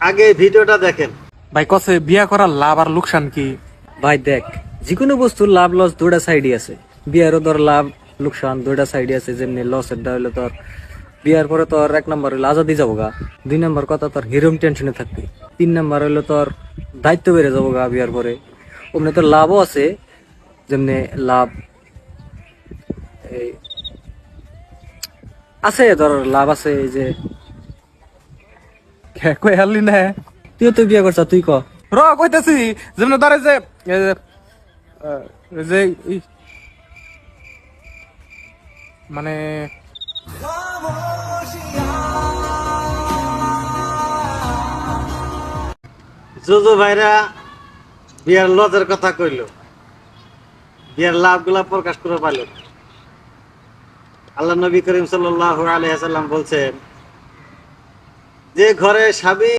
আগে ভিডিওটা দেখেন। ভাই কসে বিয়া করার লাভ আর লোকসান কি? ভাই দেখ, যে কোনো বস্তুর লাভ লস দুইটা সাইডই আছে। বিয়ারও তোর লাভ লোকসান দুইটা সাইডই আছে। যেমনি লসের দা হইলো তোর বিয়ার পরে তোর 1 নম্বর হইলো আজাদি যাবো গা, 2 নম্বর কথা তোর হিরোম টেনশনে থাকবি, 3 নম্বর হইলো তোর দায়িত্ব বেড়ে যাবো গা বিয়ার পরে। ওমনি তোর লাভও আছে, যেমনি লাভ এই আছে, তোর লাভ আছে এই যে কই হারলি না? তুইও তো বিয়া করছ, তুই ক। কইতেছি যেমন ধরে যে এই যে, এই যে মানে জুজু ভাইরা বিয়ার লজের কথা কইল, বিয়ার লাভ গুলা প্রকাশ করে পাইল। আল্লাহ নবী করিম সাল্লাল্লাহু আলাইহি ওয়াসাল্লাম বলছেন, যে ঘরে স্বামী